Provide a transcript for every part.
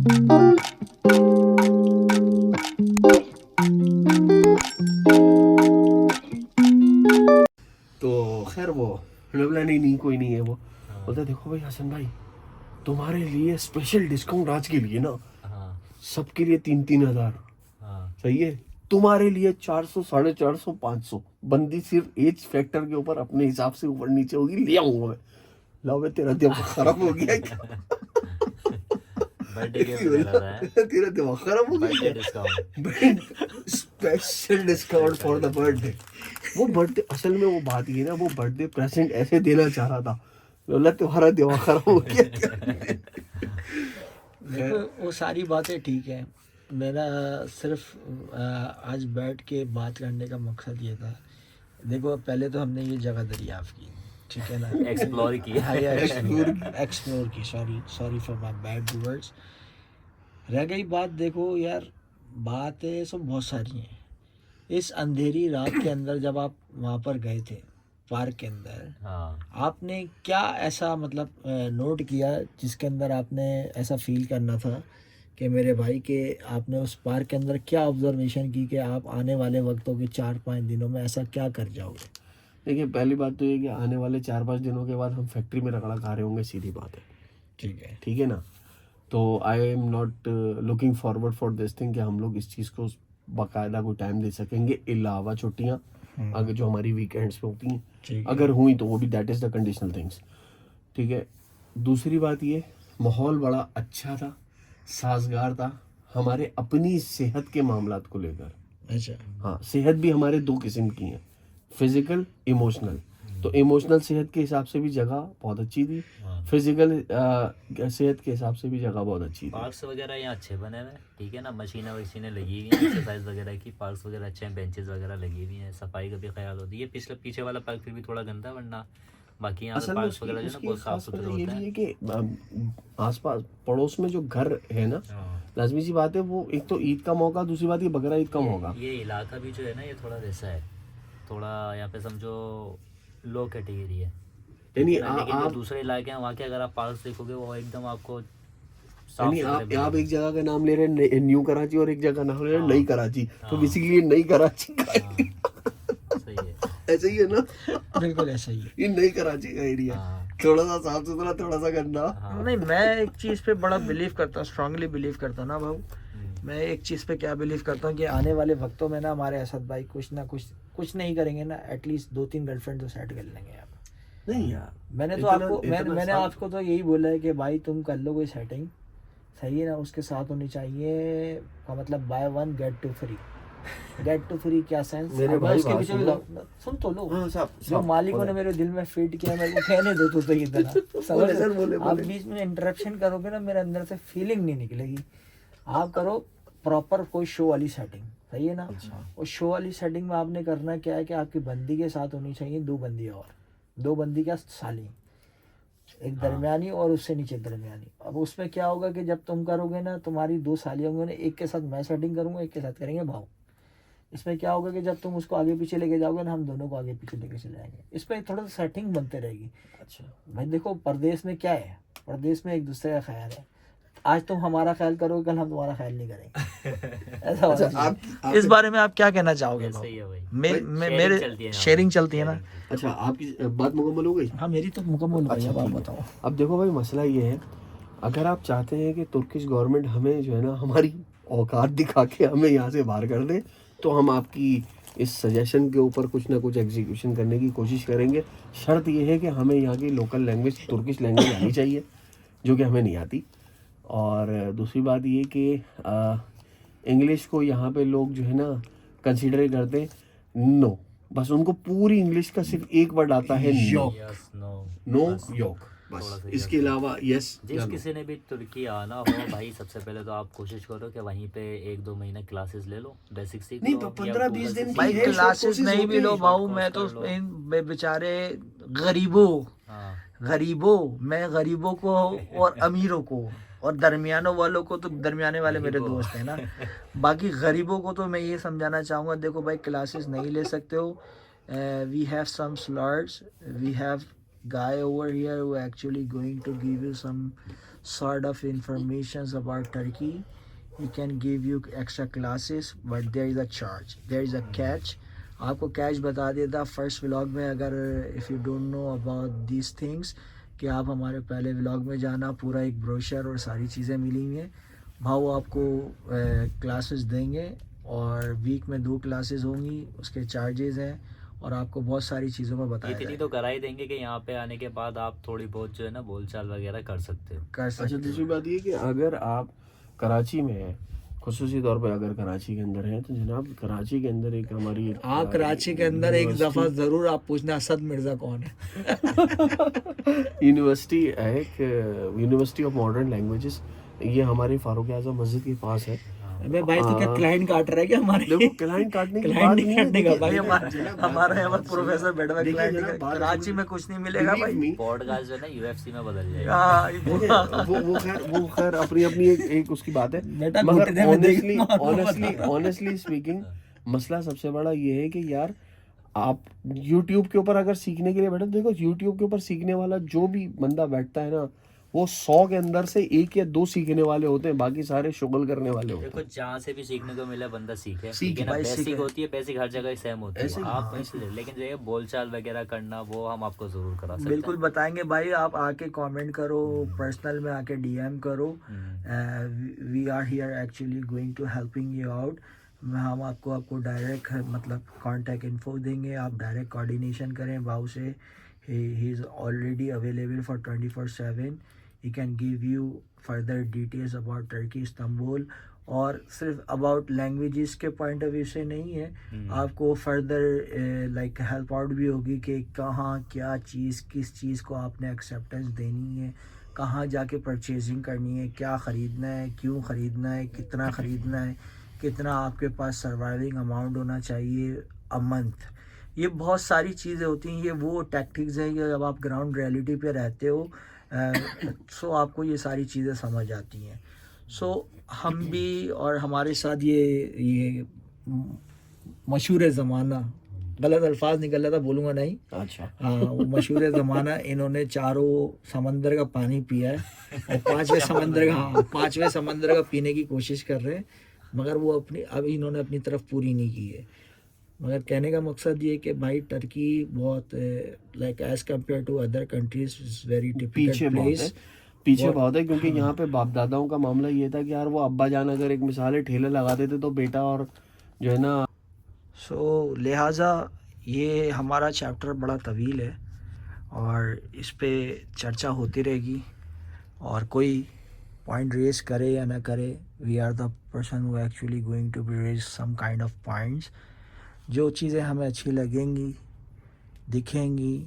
तो खैर वो बोला नहीं कोई नहीं है। वो बोलता देखो भाई हसन भाई, तुम्हारे लिए स्पेशल डिस्काउंट आज के लिए ना, सबके लिए 3-3 हज़ार, सही है। तुम्हारे लिए 400, 450, 500, बंदी सिर्फ एज फैक्टर के ऊपर अपने हिसाब से ऊपर नीचे होगी, ले आऊंगा मैं। लो भाई तेरा दिमाग खराब हो गया क्या? बर्थडे गिफ्ट दे रहा है, तेरा दिमाग खराब हो बर्थडे गया। Discount. Special discount for the birthday. वो बर्थडे असल में वो बात ये ना, वो बर्थडे प्रेजेंट ऐसे देना चाह रहा था, बोला तुम्हारा दिमाग खराब हो गया क्या? देखो वो सारी बातें ठीक है, मेरा सिर्फ आज बैठ के बात करने का मकसद ये था। देखो पहले तो हमने ये जगह दरियाफ्त की, ठीक है ना, एक्सप्लोर किया। हाँ एक्सप्लोर की, sorry for my bad words. रह गई बात, देखो यार बातें सब बहुत सारी हैं। इस अंधेरी रात के अंदर जब आप वहाँ पर गए थे पार्क के अंदर, आपने क्या ऐसा मतलब नोट किया जिसके अंदर आपने ऐसा फील करना था कि मेरे भाई के आपने उस पार्क के अंदर क्या ऑब्जर्वेशन की कि आप आने वाले वक्तों के 4-5 दिनों में ऐसा क्या कर जाओगे? देखिए पहली बात तो ये कि आने वाले 4-5 दिनों के बाद हम फैक्ट्री में रगड़ा खा रहे होंगे, सीधी बात है, ठीक है ना। तो I am not looking forward for this thing कि हम लोग इस चीज़ को बाकायदा कोई टाइम दे सकेंगे, अलावा छुट्टियाँ अगर जो हमारी वीकेंड्स पे होती हैं, अगर हुई तो वो भी that is the conditional things, ठीक है। दूसरी बात ये, माहौल बड़ा अच्छा था, साजगार था हमारे अपनी सेहत के मामलात को लेकर। अच्छा, हाँ, सेहत भी हमारे 2 किस्म की हैं, फिजिकल, इमोशनल। तो इमोशनल सेहत के हिसाब से भी जगह बहुत अच्छी थी, फिजिकल सेहत के हिसाब से भी जगह बहुत अच्छी थी। पार्क्स वगैरह यहाँ अच्छे बने हुए हैं, ठीक है ना, मशीनें वशीनें लगी हुई हैं एक्सरसाइज वगैरह की, पार्क्स वगैरह अच्छे हैं, बेंचेस वगैरह लगी हुई हैं, सफाई का भी ख्याल होती है। पिछले पीछे वाला पार्क फिर भी थोड़ा गंदा, वरना बाकी यहाँ असल में पार्क्स वगैरह जो ना बहुत साफ सुथरे ये होते भी हैं। है कि आसपास पड़ोस में जो घर है ना, लाजमी सी बात है, वो एक तो ईद का मौका, दूसरी बात ये बकरा ईद का मौका। ये इलाका भी जो है ना, ये थोड़ा वैसा है, थोड़ा यहाँ पे समझो लो कैटेगरी है, यानी लेकिन जो दूसरे इलाके हैं वहाँ के अगर आप पार्क देखोगे वो एकदम आपको साफ यानी सुथरे आप मिलेंगे। एक जगह का नाम ले रहे हैं न्यू कराची और एक जगह का नाम ले रहे हैं नई कराची, तो हाँ। बेसिकली नई कराची का सही है, ऐसा ही है ना। बिल्कुल ऐसा ही है। ये नई कराची का एरिया, थोड़ा सा साफ सुथरा, थोड़ा सा गंदा। नहीं, मैं एक चीज़ पे बड़ा बिलीव करता हूँ, स्ट्रांगली बिलीव करता हूँ ना भाऊ। मैं एक चीज़ पे क्या बिलीव करता हूँ कि आने वाले वक्तों में ना हमारे असद भाई कुछ ना कुछ नहीं करेंगे ना, एटलीस्ट 2-3 गर्लफ्रेंड तो सेट कर लेंगे आप। नहीं यार, मैंने तो आपको मैंने आपको तो यही बोला है कि भाई तुम कर लो कोई सेटिंग, सही है ना, उसके साथ होनी चाहिए का मतलब buy 1 get 2 free. Get 2 free क्या सेंस? मेरे भाई उसके बात पीछे भी सुनो। सुन तो लो। हाँ, जो मालिकों ने मेरे दिल में फिट किया, मेरे को कहने दो तो सही इतना। बोले सर, बोले आप बीच में इंटरप्शन करोगे ना, मेरे अंदर से फीलिंग नहीं निकलेगी। आप करो प्रॉपर कोई शो वाली सेटिंग, सही है ना। और शो वाली सेटिंग में आपने करना क्या है कि आपकी बंदी के साथ होनी चाहिए 2 बंदी और 2 बंदी क्या साली, एक दरमियानी और उससे नीचे दरमियानी। अब उसमें क्या होगा कि जब तुम करोगे ना, तुम्हारी 2 सालियाँ होंगी ना, एक के साथ मैं सेटिंग करूँगा, एक के साथ करेंगे भाव। इसमें क्या होगा कि जब तुम उसको आगे पीछे लेके जाओगे ना, हम दोनों को आगे पीछे लेके चले जाएंगे। इस पर थोड़ा सा सेटिंग बनते रहेगी। अच्छा भाई देखो, परदेश में क्या है, परदेश में एक दूसरे का ख्याल है। आज तुम हमारा ख्याल करोगे, कल हम तुम्हारा ख्याल नहीं करेंगे। ऐसा होना चाहिए। इस बारे में आप क्या कहना चाहोगे? सही है भाई, मेरे शेयरिंग चलती है ना। अच्छा, आपकी बात मुकम्मल हो गई? हाँ, मेरी तो मुकम्मल हो गई। अच्छा, अब आप ठीक है। बताओ। अब देखो भाई, मसला ये है, अगर आप चाहते हैं कि तुर्किश गवर्नमेंट हमें जो है ना हमारी औकात दिखा के हमें यहाँ से बाहर कर दे, तो हम आपकी इस सजेशन के ऊपर कुछ ना कुछ एग्जीक्यूशन करने की कोशिश करेंगे। शर्त यह है कि हमें यहाँ की लोकल लैंग्वेज, तुर्किश लैंग्वेज आनी चाहिए, जो कि हमें नहीं आती। और दूसरी बात ये कि इंग्लिश को यहाँ पे लोग जो है ना कंसिडर करते नो, बस उनको पूरी इंग्लिश का सिर्फ एक वर्ड आता है नो, नो योक, बस इसके अलावा यस। जिस किसी ने भी तुर्की आना हो भाई, सबसे पहले तो आप कोशिश करो कि वहीं पे 1-2 महीने क्लासेस ले लो, बेसिक सीख लो। नहीं, 15-20 दिन भाई क्लासेस नहीं भी लो भाऊ, मैं तो इन बेचारे गरीबों मैं गरीबों को और अमीरों को और दरमियानों वालों को, तो दरमियाने वाले मेरे दोस्त हैं ना, बाकी गरीबों को तो मैं ये समझाना चाहूँगा, देखो भाई क्लासेस नहीं ले सकते हो। We have some slots, we have guy over here who actually going to give you some sort of informations about Turkey, we can give you extra classes, but there is a charge, there is a catch. आपको catch बता देता first vlog में, अगर if you don't know about these things, कि आप हमारे पहले vlog में जाना, पूरा एक ब्रोशर और सारी चीज़ें मिलेंगी। भाव आपको क्लासेस देंगे और वीक में 2 क्लासेस होंगी, उसके चार्जेस हैं और आपको बहुत सारी चीज़ों में बताया इतनी तो करा ही देंगे कि यहाँ पे आने के बाद आप थोड़ी बहुत जो है ना बोलचाल वगैरह कर सकते हो। कर अच्छा, सकते दूसरी बात ये कि अगर आप कराची में हैं, खुसूसी तौर पे अगर कराची के अंदर हैं, तो जनाब कराची के अंदर एक हमारी आप कराची के अंदर एक दफ़ा ज़रूर आप पूछना असद मिर्ज़ा कौन है। यूनिवर्सिटी है, एक यूनिवर्सिटी ऑफ मॉडर्न लैंग्वेजेस, ये हमारे फारूक आज़म मस्जिद के पास है। अबे भाई तो क्या क्लाइंट काट रहा है क्या हमारे? देखो क्लाइंट काटने की बात क्लाइंट नहीं नहीं है, काटने का देखिए, भाई, जनाब, हमारा यहाँ पर प्रोफेसर बैठा हुआ है, देखिए क्लाइंट जनाब, नहीं, बात कराची में कुछ नहीं मिलेगा भाई। Believe me, पॉडकास्ट जो है ना यूएफसी में बदल जाएगा। हाँ, वो खैर अपनी अपनी एक उसकी बात है, बेटा मगर घुटने में देख ऑनेस्टली स्पीकिंग मसला सबसे बड़ा ये है कि यार आप YouTube के ऊपर अगर सीखने के लिए बैठे, देखो YouTube के ऊपर सीखने वाला जो भी बंदा बैठता है ना, वो 100 के अंदर से 1 या 2 सीखने वाले होते हैं, बाकी सारे शुगल करने वाले होते हैं। देखो जहाँ से भी सीखने को मिले बंदा सीखे, सीखे, ठीक है ना। भाई, बेसिक सीखे। होती है, बेसिक हर जगह सेम होती ऐसे है, ही, आप इसलिए, लेकिन जो है बोलचाल वगैरह करना वो हम आपको जरूर करा सकते बिल्कुल बताएंगे भाई, आप आके कमेंट करो, पर्सनल में आके DM करो। We are here actually going to helping you out. हम आपको डायरेक्ट मतलब कांटेक्ट इन्फो देंगे, आप डायरेक्ट कोऑर्डिनेशन करें भाव से। He is already available for 24/7। He can give you further details about Turkey, Istanbul, और सिर्फ अबाउट लैंग्वेजेस के पॉइंट ऑफ व्यू से नहीं है, आपको फर्दर लाइक हेल्प आउट भी होगी कि कहाँ क्या चीज़, किस चीज़ को आपने एक्सेप्टेंस देनी है, कहाँ जाके परचेजिंग करनी है, क्या ख़रीदना है, क्यों ख़रीदना है, कितना ख़रीदना है, कितना आपके पास सर्वाइविंग अमाउंट होना चाहिए अ मंथ। ये बहुत सारी चीज़ें होती हैं, ये वो टैक्टिक्स हैं कि जब आप ग्राउंड रियलिटी पे रहते हो सो आपको ये सारी चीज़ें समझ आती हैं। सो हम भी और हमारे साथ ये मशहूर ज़माना, गलत अल्फाज निकल रहा था, बोलूँगा नहीं। अच्छा, हाँ, वो मशहूर ज़माना, इन्होंने 4 समंदर का पानी पिया है और 5वें समंदर का पीने की कोशिश कर रहे हैं, मगर वो अभी इन्होंने अपनी तरफ पूरी नहीं की है। मगर कहने का मकसद ये कि भाई टर्की बहुत like as compare to other countries is very typical place. पीछे बहुत है, क्योंकि यहाँ पे बाप दादाओं का मामला ये था कि यार वो अब्बा जान अगर एक मिसाल है ठेला लगा देते तो बेटा और जो है ना, सो लिहाजा ये हमारा चैप्टर बड़ा तवील है और इस पे चर्चा होती रहेगी, और कोई पॉइंट रेज करे या ना करे, we are the person who actually going to be raise some kind of points. जो चीज़ें हमें अच्छी लगेंगी, दिखेंगी,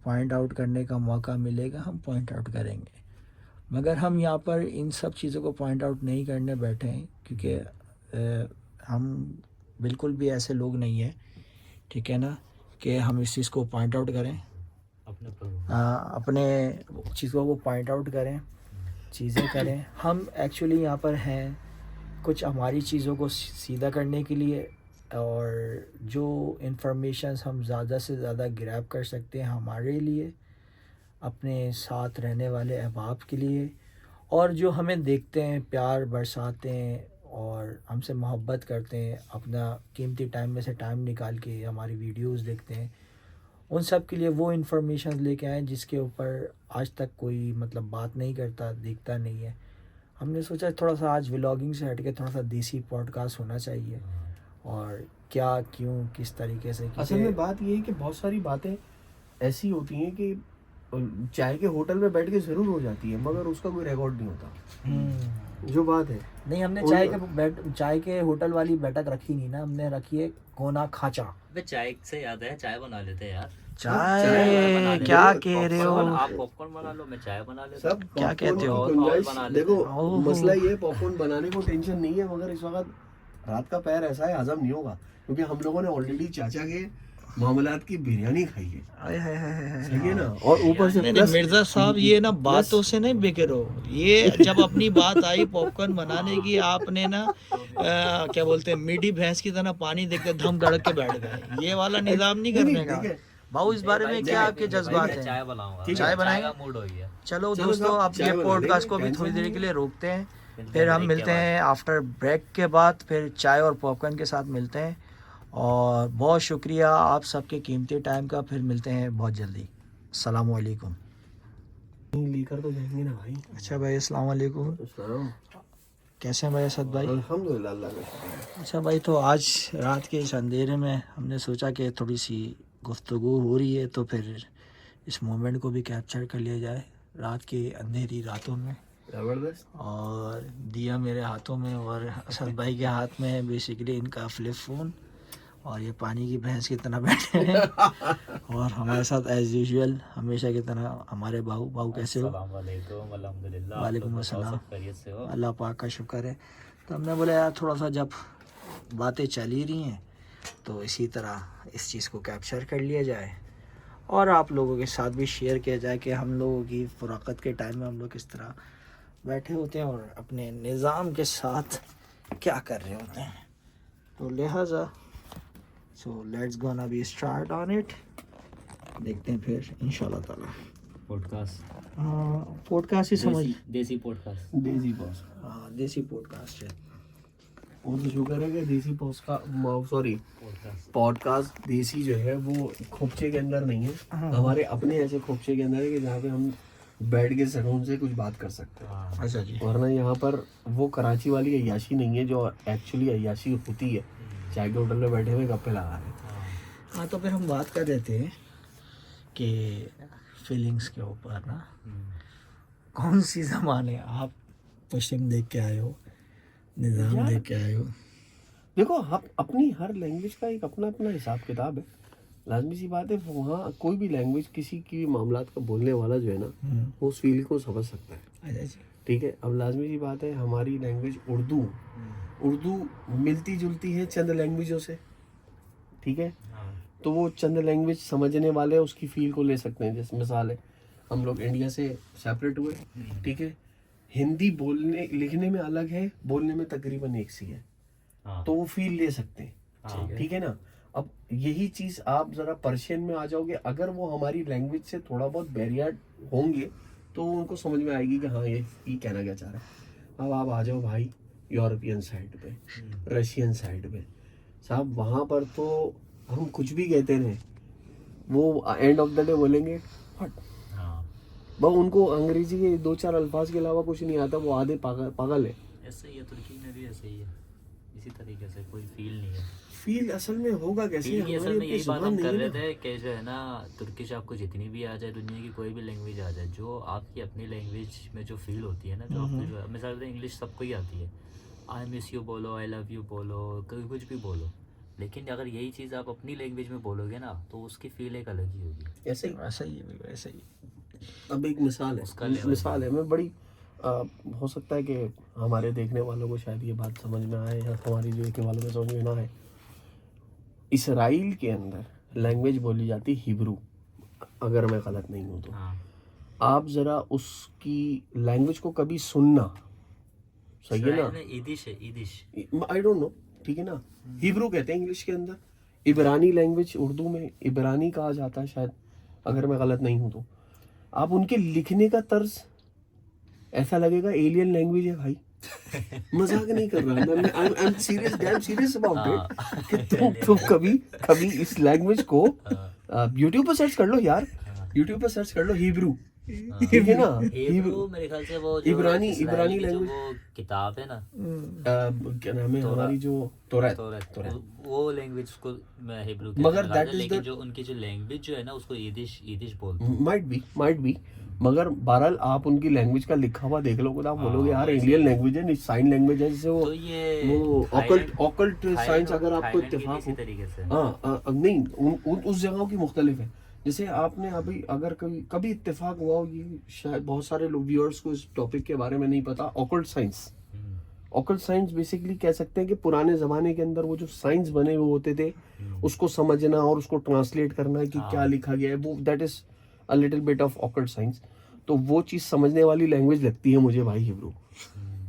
पॉइंट आउट करने का मौका मिलेगा, हम पॉइंट आउट करेंगे। मगर हम यहाँ पर इन सब चीज़ों को पॉइंट आउट नहीं करने बैठे हैं, क्योंकि हम बिल्कुल भी ऐसे लोग नहीं हैं, ठीक है ना, कि हम इस चीज़ को पॉइंट आउट करें, अपने चीज़ों को पॉइंट आउट करें, चीज़ें करें। हम एक्चुअली यहाँ पर हैं कुछ हमारी चीज़ों को सीधा करने के लिए, और जो इंफॉर्मेशंस हम ज़्यादा से ज़्यादा ग्रैब कर सकते हैं हमारे लिए, अपने साथ रहने वाले अहबाब के लिए, और जो हमें देखते हैं, प्यार बरसाते हैं और हमसे मोहब्बत करते हैं, अपना कीमती टाइम में से टाइम निकाल के हमारी वीडियोस देखते हैं, उन सब के लिए वो इंफॉर्मेशन लेके आए जिसके ऊपर आज तक कोई मतलब बात नहीं करता, देखता नहीं है। हमने सोचा थोड़ा सा आज व्लॉगिंग से हट के थोड़ा सा देसी पॉडकास्ट होना चाहिए, और क्या, क्यों, किस तरीके से। असल में बात ये है कि बहुत सारी बातें ऐसी होती हैं कि चाय के होटल में बैठ के जरूर हो जाती है, मगर उसका कोई रिकॉर्ड नहीं होता। जो बात है, नहीं, हमने चाय के होटल वाली बैठक रखी नहीं ना, हमने रखी है कोना खाचा। अबे चाय से याद है, चाय बना लेते हैं यार। चाय क्या कह रहे हो? आप पॉपकॉर्न बना लो, मैं चाय बना लेता सब हूँ। क्या कहते हो? देखो मसला ये, पॉपकॉर्न बनाने को टेंशन नहीं है, मगर इस वक्त रात का पैर ऐसा है हजम नहीं होगा, क्योंकि हम लोगों ने ऑलरेडी चाचा के मामलात की बिरयानी खाई है, सही है ना, और ऊपर से नहीं, मिर्जा साहब ये ना बातों से नहीं बिके रहो। ये जब अपनी बात आई पॉपकॉर्न बनाने की, आपने ना क्या बोलते हैं, मीठी भैंस की तरह पानी देख के धम धड़क के बैठ गए। ये वाला निजाम नहीं करने का। भाऊ इस बारे में क्या आपके जज्बात हैं? चाय बनाऊंगा, ठीक है, चाय चाय बनाएंगे? का मूड हो गया। चलो चलो दोस्तों, साहब, अब चाय ये बना पॉडकास्ट लेंगे, को भी टेंशन थोड़ी देर नहीं के लिए रोकते हैं, मिलते फिर हैं हम break मिलते के बाद। हैं आफ्टर ब्रेक के बाद, फिर चाय और पॉपकॉर्न के साथ मिलते हैं। और बहुत शुक्रिया आप सबके कीमती टाइम का, फिर मिलते हैं बहुत जल्दी। अस्सलाम वालेकुम। लेकर तो जाएंगे ना भाई। अच्छा भाई, अस्सलाम वालेकुम। अस्सलाम। कैसे हैं भाई असद भाई? अल्हम्दुलिल्लाह, अल्लाह का शुक्र है। अच्छा भाई, तो आज रात के इस अंधेरे में हमने सोचा कि थोड़ी सी गुफ्तगू हो रही है, तो फिर इस मोमेंट को भी कैप्चर कर लिया जाए रात की अंधेरी रातों में। जबरदस्त। और दिया मेरे हाथों में और असद भाई के हाथ में है बेसिकली इनका फ्लिप फ़ोन, और ये पानी की भैंस की तरह बैठे हैं। और हमारे साथ एज यूजुअल हमेशा की तरह हमारे बाहू कैसे हो? अस्सलाम वालेकुम, अल्हम्दुलिल्लाह। वालेकुम आप लोग बताओ, अस्सलाम। सब खैरियत से हो? अल्लाह पाक का शुक्र है। तो हमने बोला यार, थोड़ा सा जब बातें चल ही रही हैं तो इसी तरह इस चीज़ को कैप्चर कर लिया जाए और आप लोगों के साथ भी शेयर किया जाए कि हम लोगों की फ़ुराक़त के टाइम में हम लोग किस तरह बैठे होते हैं और अपने निज़ाम के साथ क्या कर रहे होते हैं। तो लिहाजा so let's gonna be start on it. देखते हैं फिर इंशाल्लाह ताला। पॉडकास्ट, पॉडकास्ट ही समझ, देसी पॉडकास्ट। देसी बॉस। हाँ देसी पॉडकास्ट है। वो तो शुक्र है कि देसी पॉडकास्ट पॉडकास्ट देसी जो है वो खोपचे के अंदर नहीं है, हमारे अपने ऐसे खोपचे के अंदर है कि जहाँ पे हम बैठ के सुकून से कुछ बात कर सकते हैं। हाँ। अच्छा जी। वरना यहाँ पर वो कराची वाली अय्याशी नहीं है जो एक्चुअली अय्याशी होती है, चाय के होटल में बैठे हुए गप्पे लगा रहे हैं। हाँ, तो फिर हम बात कर रहे थे कि फीलिंग्स के ऊपर ना, कौन सी ज़माने आप पश्चिम देख के आए हो, निज़ाम यार, देख के आए हो? देखो हम अपनी हर लैंग्वेज का एक अपना अपना हिसाब किताब है, लाजमी सी बात है। वहाँ कोई भी लैंग्वेज किसी की भी मामलात का बोलने वाला जो है ना, वो उस फील को समझ सकता है। अच्छा जी। ठीक है, अब लाजमी सी बात है हमारी लैंग्वेज उर्दू मिलती जुलती है चंद लैंग्वेजों से, ठीक है। तो वो चंद लैंग्वेज समझने वाले उसकी फील को ले सकते हैं। जैसे मिसाल है, हम लोग इंडिया से सेपरेट हुए, ठीक है, हिंदी बोलने लिखने में अलग है, बोलने में तकरीबन एक सी है, तो वो फील ले सकते हैं, ठीक है ना। अब यही चीज़ आप ज़रा पर्शियन में आ जाओगे, अगर वो हमारी लैंग्वेज से थोड़ा बहुत बैरियर होंगे तो उनको समझ में आएगी कि हाँ ये कहना क्या चाह रहा है। अब आप आ जाओ भाई यूरोपियन साइड पे, रशियन साइड पे, साहब वहाँ पर तो हम कुछ भी कहते रहे, वो एंड ऑफ द डे बोलेंगे व्हाट। बस उनको अंग्रेजी के 2-4 अल्फाज के अलावा कुछ नहीं आता, वो आधे पागल है। ऐसे ही है, तुर्की में भी ऐसे ही है, इसी तरीके से कोई फील नहीं है। फील असल में होगा कैसे? फील की असल में यही बात हम कर रहे थे थे कि जो है ना, तुर्किश आपको जितनी भी आ जाए, दुनिया की कोई भी लैंग्वेज आ जाए, जो आपकी अपनी लैंग्वेज में जो फील होती है ना, जो आपकी मिसाल इंग्लिश सबको ही आती है, आई मिस यू बोलो, आई लव यू बोलो, कुछ भी बोलो, लेकिन अगर यही चीज़ आप अपनी लैंग्वेज में बोलोगे ना, तो उसकी फील एक अलग ही होगी। ऐसे ऐसा ही है, ऐसा ही। अब एक मिसाल है मैं बड़ी हो सकता है कि हमारे देखने वालों को शायद ये बात समझ में आए या हमारी देखने वालों को समझ में ना आए। इसराइल के अंदर लैंग्वेज बोली जाती हिब्रू, अगर मैं गलत नहीं हूँ तो। आप ज़रा उसकी लैंग्वेज को कभी सुनना, सही है ना। ईदिश है, ईदिश, आई डोंट नो, ठीक है ना। हिब्रू कहते हैं इंग्लिश के अंदर, इब्रानी लैंग्वेज उर्दू में इब्रानी कहा जाता है शायद, अगर मैं गलत नहीं हूँ तो। आप उनके लिखने का तर्ज ऐसा लगेगा एलियन लैंग्वेज है भाई। मजाक नहीं कर रहा मैं, I am serious, dam serious about it कि तुम कभी इस लैंग्वेज को यूट्यूब पर सर्च कर लो यार, यूट्यूब पर सर्च कर लो हिब्रू, ठीक है ना। हिब्रू मेरे ख्याल से वो जो इब्रानी इस्राएली की जो लैंग्वेज, वो किताब है ना, क्या नाम है हमारी जो तौरात, वो लैंग्वेज को मैं हिब्रू मगर कहता that हूं, is लेकिन the- जो उनकी जो लैंग्वेज जो है ना, उसको ईदिश बोलते हैं। माइट बी, मगर बहरहाल आप उनकी लैंग्वेज का लिखा हुआ देख लोगे तो आप बोलोगे यार इंडियन लैंग्वेज है, साइन लैंग्वेज है, जिससे तो ये वो ऑकल्ट साइंस अगर आपको इत्तेफाक हो, तरीके से हाँ नहीं उस जगहों की मुख्तलिफ है। जैसे आपने अभी अगर कभी इत्तेफाक हुआ हो, ये शायद बहुत सारे लोग व्यूअर्स को इस टॉपिक के बारे में नहीं पता, occult science. Occult science basically कह सकते हैं कि पुराने ज़माने के अंदर वो जो साइंस बने हुए होते थे, उसको समझना और उसको ट्रांसलेट करना कि क्या लिखा गया है, वो that is a little bit of occult science. तो वो चीज़ समझने वाली लैंग्वेज लगती है मुझे भाई हिब्रू।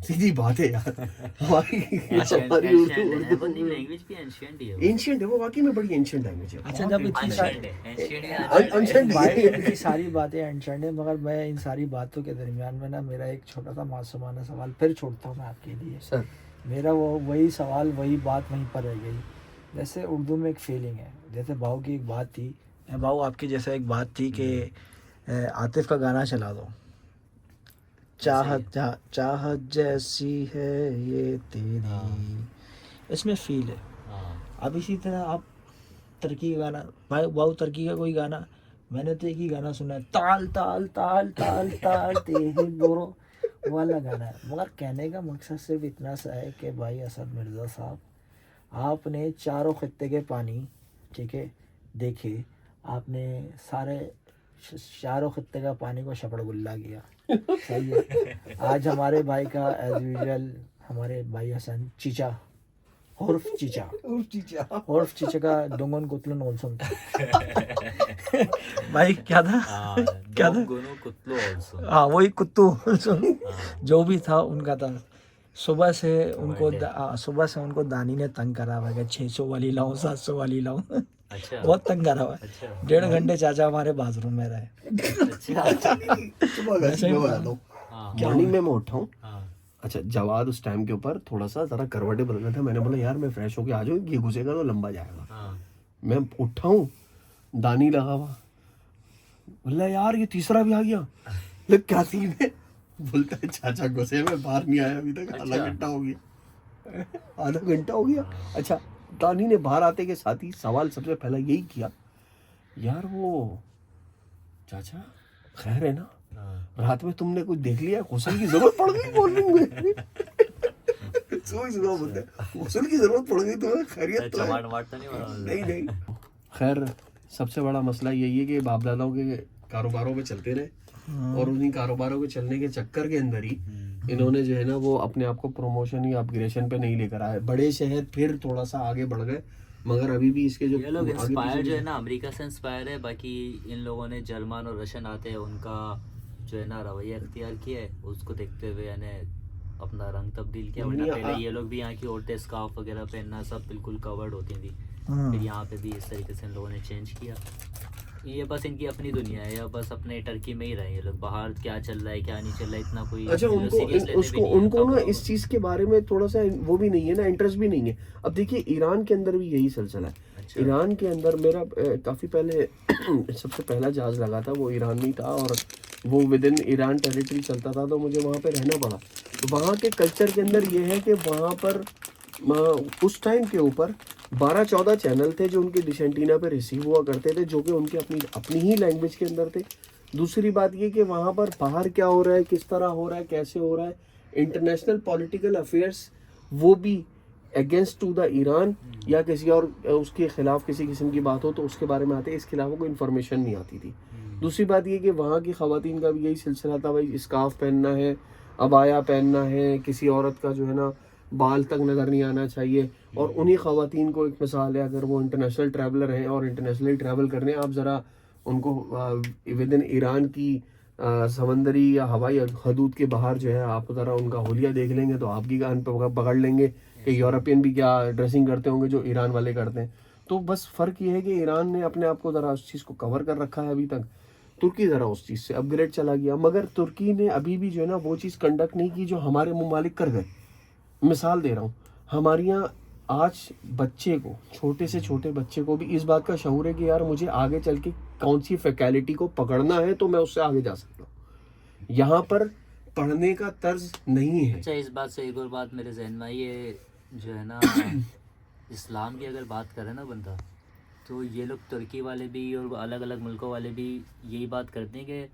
सीधी बात है यार, हमारी एंशिएंट हमारी है, वो नहीं लैंग्वेज भी एंशिएंट ही है वो। एंशिएंट है वो, वाकई में बड़ी एंशिएंट लैंग्वेज है। अच्छा, जब इतनी सारी एंशिएंट है, एंशिएंट है, अनशेंट भाई इनकी सारी बातें एंशेंट है, मगर मैं इन सारी बातों के दरमियान में ना मेरा एक छोटा सा मासूमाना सवाल फिर छोड़ता हूँ मैं आपके लिए। सर मेरा वो वही सवाल वही बात वहीं पर रह गई। जैसे उर्दू में एक फीलिंग है, जैसे भाव की एक बात थी, भाव आपकी जैसे एक बात थी कि आतिफ का गाना चला दो, चाहत जैसी है ये तेरी, इसमें फील है। हाँ अब इसी तरह आप तरकी का गाना, भाई वाओ तरकी का कोई गाना, मैंने तो एक ही गाना सुना है, ताल ताल ताल ताल ताल तेरे गोरो वाला गाना है। मगर कहने का मकसद सिर्फ इतना सा है कि भाई असद मिर्ज़ा साहब, आपने चारों खत्ते के पानी, ठीक है, देखे, आपने सारे चारों खत्ते का पानी को शपड़गुल्ला किया, सही है। आज हमारे भाई का एज यूजुअल, हमारे भाई हसन चीचा उर्फ चीचा का डोंगन कुतलन ओल्सन था। भाई क्या था, हाँ, क्या था? दोनों कुतलो also। हाँ वही कुत्तू ओल्सन, हाँ, जो भी था उनका था। सुबह से उनको दानी ने तंग करा हुआ है, 600 वाली लाऊं, 700 वाली लाऊं, अच्छा बहुत तंग करा हुआ है। अच्छा 1.5 घंटे चाचा हमारे बाथरूम में रहे। अच्छा। मैं बताता हूँ, हाँ मॉर्निंग में मैं उठा हूँ, हाँ अच्छा जवाद उस टाइम के ऊपर थोड़ा सा जरा करवटे बदल गया था, मैंने बोला यार मैं फ्रेश होके आ जाऊँ, ये घुसेगा तो लंबा जाएगा। हाँ मैं उठा हूँ, दानी लगा हुआ, बोला यार ये तीसरा भी आ गया, लेकिन क्या सीन है, बोलता है चाचा घुसे में बाहर नहीं आया अभी तक, आधा अच्छा। घंटा हो गया, आधा घंटा हो गया। अच्छा, दानी ने बाहर आते के साथ ही सवाल सबसे पहला यही किया, यार वो चाचा खैर है ना, हाँ। रात में तुमने कुछ देख लिया, गुस्ल की जरूरत पड़ गई मॉर्निंग में। सुबह बोलते हैं, गुस्ल की जरूरत पड़ गई तुम्हें, खैरियत तो है? चमाट तो नहीं बना नहीं नहीं, खैर सबसे बड़ा मसला यही है कि बाप दादाओं के कारोबारों में चलते रहे, और उन्हीं कारोबारों के चलने के चक्कर के अंदर ही इन्होंने जो है ना वो अपने आप को प्रमोशन या अपग्रेडेशन पे नहीं लेकर आए। बड़े शहर फिर थोड़ा सा आगे बढ़ गए, मगर अभी भी इसके जो ये लोग आगे इंस्पायर पीछे जो है ना अमेरिका से इंस्पायर है, बाकी इन लोगों ने जर्मन और रशियन आते हैं उनका जो है ना रवैया इख्तियार किया है, उसको देखते हुए यानी अपना रंग तब्दील किया। वरना पहले ये लोग भी यहाँ की औरतें स्कार्फ वगैरह पहनना सब बिल्कुल कवर्ड होती थी, फिर यहाँ पे भी इस तरीके से इन लोगों ने चेंज किया। ये बस इनकी अपनी दुनिया है, या बस अपने टर्की में ही रहे ये लोग, बाहर क्या चल रहा है क्या नहीं चल रहा है इतना कोई अच्छा serious लेने भी उसको नहीं है। उनको ना अब- इस चीज के बारे में थोड़ा सा वो भी नहीं है ना, इंटरेस्ट भी नहीं है। अब देखिए ईरान के अंदर भी यही सिलसिला है। अच्छा। ईरान के अंदर मेरा काफी पहले सबसे पहला जहाज लगा था वो ईरान में ही था, और वो विद इन ईरान टेरिटरी चलता था, तो मुझे वहाँ पे रहना पड़ा। तो वहाँ के कल्चर के अंदर ये है कि वहाँ पर उस टाइम के ऊपर 12-14 चैनल थे जो उनके डिश एंटीना पे रिसीव हुआ करते थे, जो कि उनके अपनी अपनी ही लैंग्वेज के अंदर थे। दूसरी बात ये कि वहाँ पर बाहर क्या हो रहा है, किस तरह हो रहा है, कैसे हो रहा है, इंटरनेशनल पॉलिटिकल अफेयर्स वो भी अगेंस्ट टू द ईरान या किसी और उसके खिलाफ किसी किस्म की बात हो तो उसके बारे में आते, इसके अलावा कोई इन्फॉर्मेशन नहीं आती थी। दूसरी बात ये कि वहाँ की ख़वातीन का भी यही सिलसिला था, भाई स्कार्फ पहनना है, अबाया पहनना है, किसी औरत का जो है ना बाल तक नज़र नहीं आना चाहिए। और उन्हीं ख़वातीन को एक मिसाल है, अगर वो इंटरनेशनल ट्रैवलर हैं और इंटरनेशनली ट्रैवल कर रहे हैं, आप ज़रा उनको विद इन ईरान की समंदरी या हवाई हदूद के बाहर जो है आप ज़रा उनका होलिया देख लेंगे तो आपकी कान पे पकड़ लेंगे कि यूरोपियन भी क्या ड्रेसिंग करते होंगे जो ईरान वाले करते हैं। तो बस फ़र्क ये है कि ईरान ने अपने आप को ज़रा उस चीज़ को कवर कर रखा है अभी तक, तुर्की ज़रा उस चीज़ से अपग्रेड चला गया। मगर तुर्की ने अभी भी जो है ना वो चीज़ कंडक्ट नहीं की जो हमारे ममालिक कर गए। मिसाल दे रहा हूँ, हमारे यहाँ आज बच्चे को, छोटे से छोटे बच्चे को भी इस बात का शऊर है कि यार मुझे आगे चल के कौन सी फैकल्टी को पकड़ना है तो मैं उससे आगे जा सकता हूँ। यहाँ पर पढ़ने का तर्ज नहीं है। अच्छा, इस बात से एक और बात मेरे जहन में आई, ये जो है ना इस्लाम की अगर बात करे ना बंदा, तो ये लोग तुर्की वाले भी और अलग अलग मुल्कों वाले भी यही बात करते हैं कि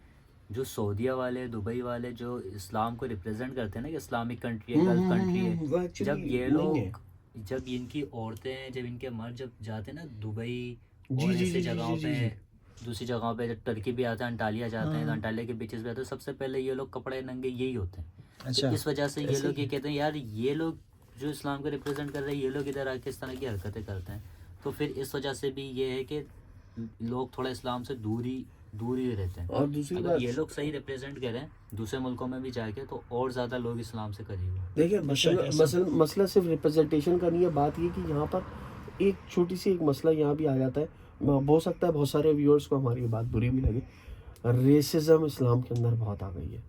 जो सऊदीया वाले, दुबई वाले जो इस्लाम को रिप्रेजेंट करते हैं ना कि इस्लामिक कंट्री है, गल्फ कंट्री वो है, actually जब ये नहीं है। लोग, जब इनकी औरतें, जब इनके मर्द जब जाते हैं ना दुबई जी, और जी, ऐसे जी, जगहों जी, पे, जी। दूसरी जगहों पे, जब टर्की भी आता है, अंटालिया जाते हैं, तो अंटालिया के बीचेस पे आते हैं, सबसे पहले ये लोग कपड़े नंगे यही होते हैं। अच्छा, तो इस वजह से ये लोग ये कहते हैं यार ये लोग जो इस्लाम को रिप्रेजेंट कर रहे हैं, ये लोग इधर आके इस तरह की हरकतें करते हैं। तो फिर इस वजह से भी ये है कि लोग थोड़ा इस्लाम से दूरी दूर ही रहते हैं। और दूसरी अगर बात ये लोग सही रिप्रेजेंट करें दूसरे मुल्कों में भी जाके तो और ज़्यादा लोग इस्लाम से करीब हो। देखिए, मसला सिर्फ रिप्रेजेंटेशन का नहीं है, बात ये कि यहाँ पर एक छोटी सी एक मसला यहाँ भी आ जाता है। हो सकता है बहुत सारे व्यूअर्स को हमारी ये बात बुरी भी लगे, रेसिज्म इस्लाम के अंदर बहुत आ गई है।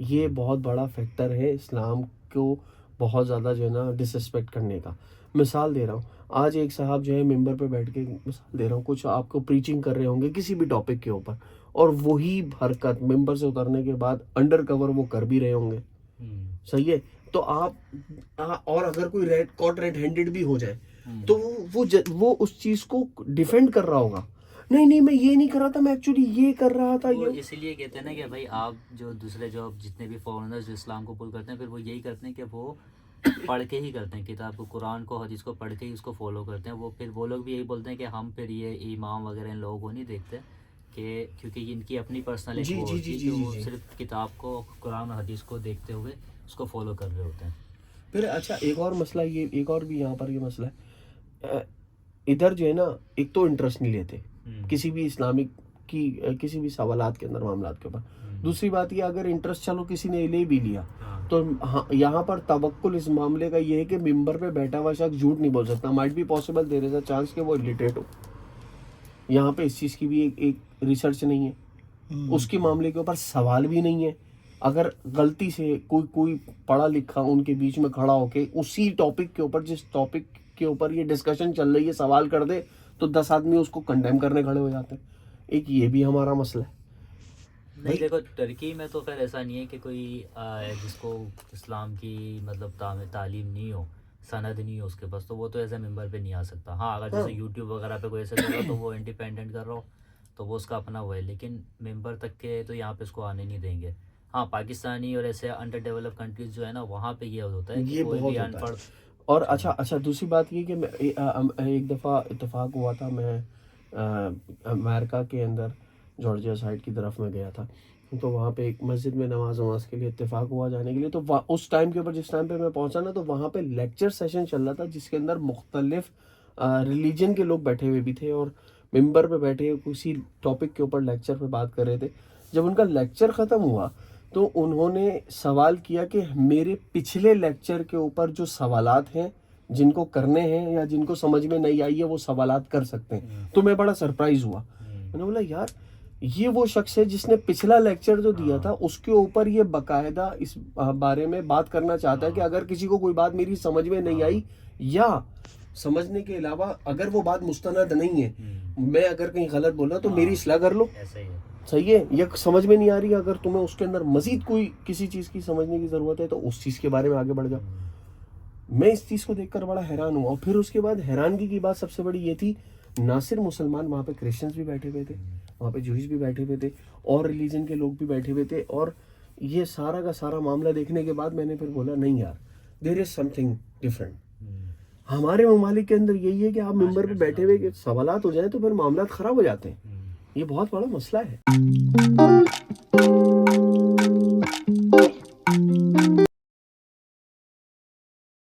ये बहुत बड़ा फैक्टर है इस्लाम को बहुत ज़्यादा जो है ना डिसरिस्पेक्ट करने का। मिसाल दे रहा हूँ, आज एक साहब जो है मेंबर पे बैठ के, मिसाल दे रहा हूँ, कुछ आपको प्रीचिंग कर रहे होंगे किसी भी टॉपिक के ऊपर, और वही हरकत मेंबर से उतरने के बाद अंडर कवर वो कर भी रहे होंगे। सही है, तो और अगर कोई रेड हैंडेड भी हो जाए तो वो उस चीज को डिफेंड कर रहा होगा, नहीं मैं ये नहीं कर रहा था, मैं एक्चुअली ये कर रहा था। ये इसीलिए कहते हैं ना कि भाई आप जो दूसरे जो जितने भी फॉरेनर्स जो इस्लाम को पुल करते हैं फिर वो यही करते हैं कि वो पढ़ के ही करते हैं, किताब को, कुरान को, हदीस को पढ़ के ही उसको फॉलो करते हैं। वो लोग भी यही बोलते हैं कि हम फिर ये इमाम वगैरह इन लोगों को नहीं देखते कि क्योंकि इनकी अपनी पर्सनल एक वो होती है कि वो सिर्फ किताब को, कुरान और हदीस को देखते हुए उसको फॉलो कर रहे होते हैं। फिर अच्छा एक और मसला, ये एक और भी यहाँ पर ये मसला है, इधर जो है ना, एक तो इंटरेस्ट नहीं लेते किसी भी इस्लामिक की किसी भी सवालात के अंदर, मामलात के ऊपर। दूसरी बात ये, अगर इंटरेस्ट चलो किसी ने ले भी लिया तो हाँ, यहाँ पर तवक्कुल इस मामले का ये है कि मिंबर पे बैठा हुआ शख्स झूठ नहीं बोल सकता। माइट भी possible, there is a chance कि वो इलिटरेट हो। यहाँ पे इस चीज़ की भी एक रिसर्च नहीं है, उसके मामले के ऊपर सवाल भी नहीं है। अगर गलती से कोई पढ़ा लिखा उनके बीच में खड़ा होके उसी टॉपिक के ऊपर, जिस टॉपिक के ऊपर ये डिस्कशन चल रही है, सवाल कर दे तो 10 आदमी उसको कंडेम करने खड़े हो जाते हैं। एक ये भी हमारा मसला है। नहीं देखो, टर्की में तो खैर ऐसा नहीं है कि कोई जिसको इस्लाम की मतलब तालीम नहीं हो, सनद नहीं हो उसके पास, तो वो तो ऐसे मेंबर पे नहीं आ सकता। हाँ, अगर जैसे यूट्यूब वगैरह पे कोई ऐसे कर रहा तो वो इंडिपेंडेंट कर रहा हो तो वो उसका अपना वो है, लेकिन मेंबर तक के तो यहाँ पे उसको आने नहीं देंगे। हाँ, पाकिस्तानी और ऐसे अंडर डेवलप कंट्रीज जो है ना, वहाँ पे ये होता है कि कोई भी अनपढ़। और अच्छा दूसरी बात ये कि मैं एक दफ़ा इत्तेफाक हुआ था, मैं अमेरिका के अंदर जॉर्जिया साइड की तरफ में गया था, तो वहाँ पे एक मस्जिद में नमाज के लिए इत्तेफाक हुआ जाने के लिए। तो उस टाइम के ऊपर जिस टाइम पे मैं पहुँचा ना, तो वहाँ पे लेक्चर सेशन चल रहा था जिसके अंदर मुख्तलिफ रिलीजन के लोग बैठे हुए भी थे और मेंबर पे बैठे किसी टॉपिक के ऊपर लेक्चर पे बात कर रहे थे। जब उनका लेक्चर ख़त्म हुआ तो उन्होंने सवाल किया कि मेरे पिछले लेक्चर के ऊपर जो सवालात हैं, जिनको करने हैं या जिनको समझ में नहीं आई है, वो सवालात कर सकते हैं। तो मैं बड़ा सरप्राइज हुआ, मैंने बोला यार ये वो शख्स है जिसने पिछला लेक्चर जो दिया था उसके ऊपर ये बाकायदा इस बारे में बात करना चाहता है कि अगर किसी को कोई बात मेरी समझ में नहीं आई, या समझने के अलावा अगर वो बात मुस्तनद नहीं है, मैं अगर कहीं गलत बोला तो मेरी इस्लाह कर लो। ऐसा ही है। सही है, ये समझ में नहीं आ रही, अगर तुम्हें उसके अंदर मजीद कोई किसी चीज़ की समझने की ज़रूरत है तो उस चीज़ के बारे में आगे बढ़ जाओ। मैं इस चीज़ को देखकर बड़ा हैरान हुआ। और फिर उसके बाद हैरानगी की बात सबसे बड़ी ये थी, ना सिर्फ मुसलमान, वहाँ पे क्रिश्चियंस भी बैठे हुए थे, वहाँ पे जूइश भी बैठे हुए थे, और रिलीजन के लोग भी बैठे हुए थे। और ये सारा का सारा मामला देखने के बाद मैंने फिर बोला नहीं यार, देयर इज समथिंग डिफरेंट। हमारे ममालिक के अंदर यही है कि आप मेंबर पे बैठे हुए सवालात हो जाए तो फिर मामला ख़राब हो जाते हैं। ये बहुत बड़ा मसला है।